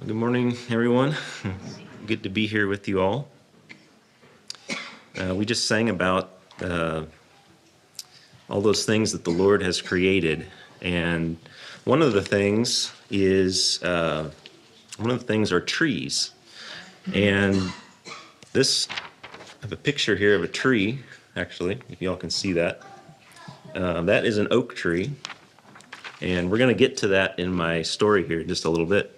Good morning, everyone. Good to be here with you all. We just sang about all those things that the Lord has created, and one of the things are trees. And this, I have a picture here of a tree. Actually, if y'all can see that, that is an oak tree, and we're going to get to that in my story here in just a little bit.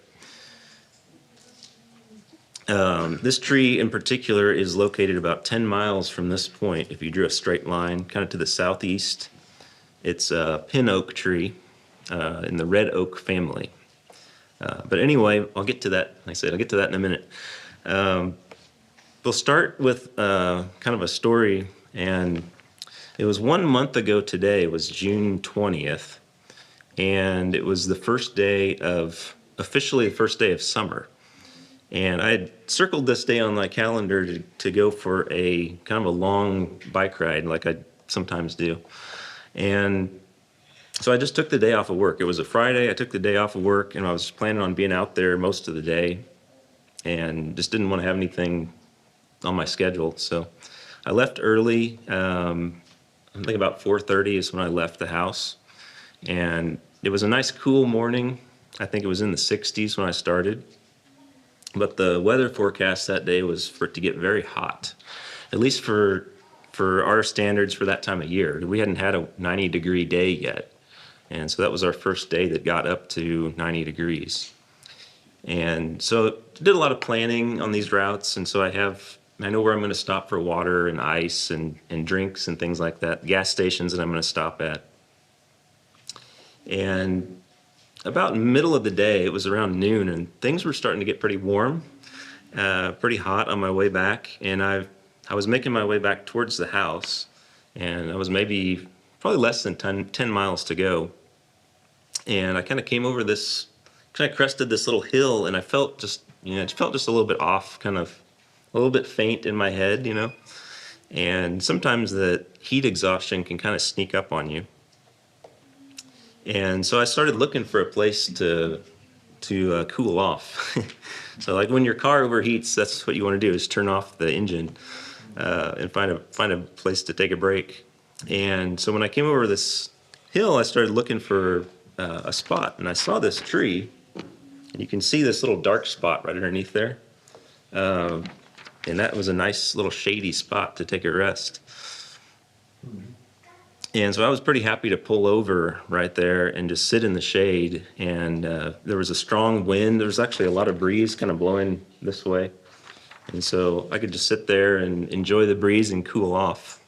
This tree in particular is located about 10 miles from this point. If you drew a straight line kind of to the southeast, it's a pin oak tree in the red oak family. But anyway, I'll get to that. Like I said, I'll get to that in a minute. We'll start with kind of a story, and it was 1 month ago today. It was June 20th, and it was officially the first day of summer. And I had circled this day on my calendar to go for a kind of a long bike ride like I sometimes do. And so I just took the day off of work. It was a Friday. I took the day off of work, and I was planning on being out there most of the day and just didn't want to have anything on my schedule. So I left early. I think about 4:30 is when I left the house. And it was a nice cool morning. I think it was in the 60s when I started. But the weather forecast that day was for it to get very hot, at least for our standards for that time of year. We hadn't had a 90-degree day yet, and so that was our first day that got up to 90 degrees. And so did a lot of planning on these routes, and so I know where I'm going to stop for water and ice and drinks and things like that, gas stations that I'm going to stop at. And about middle of the day, it was around noon, and things were starting to get pretty warm, pretty hot on my way back. And I was making my way back towards the house, and I was probably less than 10 miles to go. And I kind of crested this little hill, and I felt just a little bit off, kind of a little bit faint in my head, And sometimes the heat exhaustion can kind of sneak up on you. And so I started looking for a place to cool off. So like when your car overheats, that's what you want to do, is turn off the engine and find a place to take a break. And so when I came over this hill, I started looking for a spot, and I saw this tree, and you can see this little dark spot right underneath there. And that was a nice little shady spot to take a rest. And so I was pretty happy to pull over right there and just sit in the shade. And there was a strong wind. There was actually a lot of breeze kind of blowing this way. And so I could just sit there and enjoy the breeze and cool off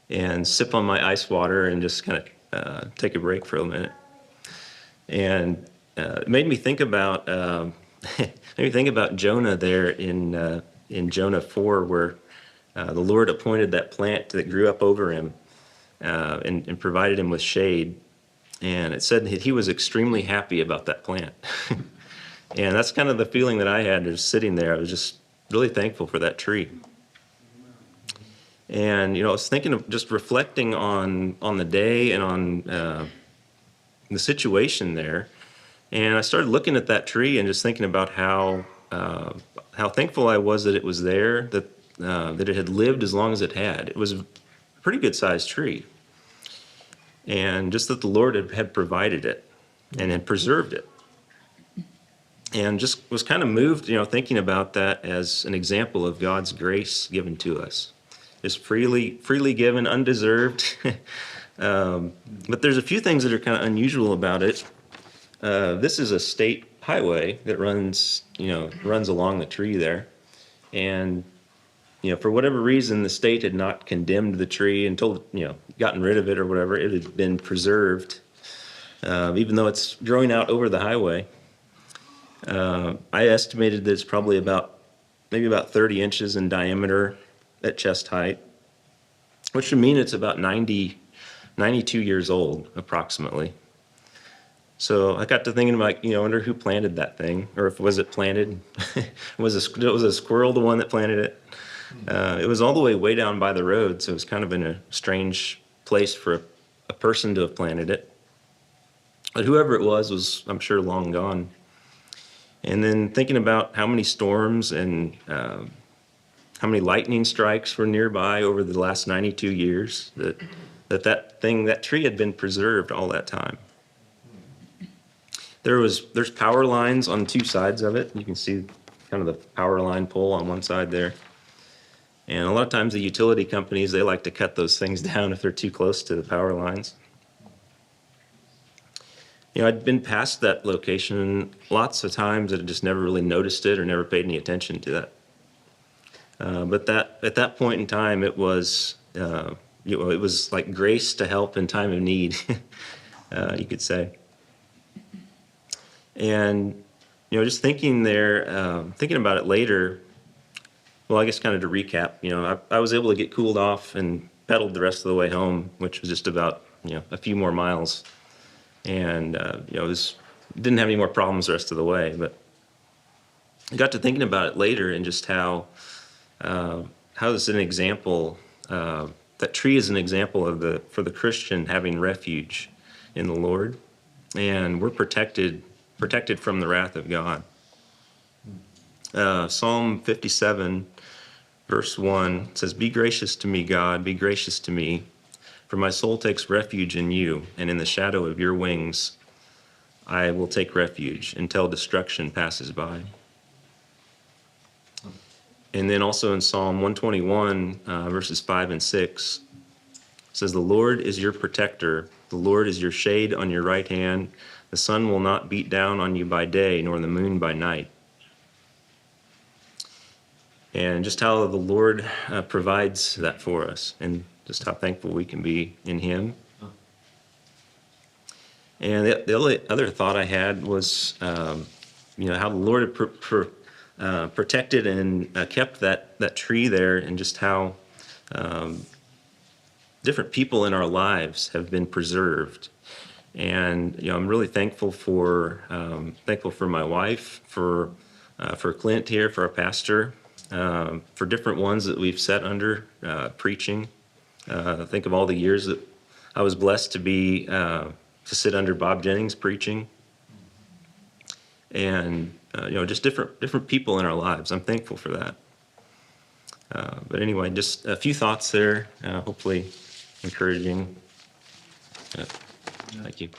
and sip on my ice water and just kind of take a break for a minute. And it made me think about Jonah there in Jonah 4, where the Lord appointed that plant that grew up over him and provided him with shade. And it said that he was extremely happy about that plant. And that's kind of the feeling that I had just sitting there. I was just really thankful for that tree. And, I was thinking of just reflecting on the day and on the situation there. And I started looking at that tree and just thinking about how thankful I was that it was there, that it had lived as long as it had. It was a pretty good-sized tree. And just that the Lord had provided it and had preserved it. And just was kind of moved, thinking about that as an example of God's grace given to us. It's freely given, undeserved. But there's a few things that are kind of unusual about it. This is a state highway that runs along the tree there. And for whatever reason, the state had not condemned the tree until, gotten rid of it or whatever. It had been preserved, even though it's growing out over the highway. I estimated that it's probably maybe about 30 inches in diameter at chest height, which would mean it's about 92 years old, approximately. So I got to thinking about, I wonder who planted that thing, or if was it planted? was a squirrel the one that planted it? It was all the way down by the road, so it was kind of in a strange place for a person to have planted it. But whoever it was, I'm sure, long gone. And then thinking about how many storms and how many lightning strikes were nearby over the last 92 years, that tree had been preserved all that time. There's power lines on two sides of it. You can see kind of the power line pole on one side there. And a lot of times the utility companies, they like to cut those things down if they're too close to the power lines. I'd been past that location lots of times and just never really noticed it or never paid any attention to that. But at that point in time, it was it was like grace to help in time of need, you could say. And just thinking there, thinking about it later. Well, I guess kind of to recap, I was able to get cooled off and pedaled the rest of the way home, which was just about a few more miles, and didn't have any more problems the rest of the way. But I got to thinking about it later and just how this is an example. That tree is an example of for the Christian having refuge in the Lord, and we're protected from the wrath of God. Psalm 57, verse 1 says, "Be gracious to me, God, be gracious to me, for my soul takes refuge in you, and in the shadow of your wings I will take refuge until destruction passes by." And then also in Psalm 121, verses 5 and 6, it says, "The Lord is your protector, the Lord is your shade on your right hand, the sun will not beat down on you by day, nor the moon by night." And just how the Lord provides that for us, and just how thankful we can be in Him. And the only other thought I had was, how the Lord had protected and kept that tree there, and just how different people in our lives have been preserved. And I'm really thankful for my wife, for Clint here, for our pastor. For different ones that we've sat under preaching. Think of all the years that I was blessed to sit under Bob Jennings preaching, and just different people in our lives. I'm thankful for that. But anyway, just a few thoughts there. Hopefully encouraging. Thank you.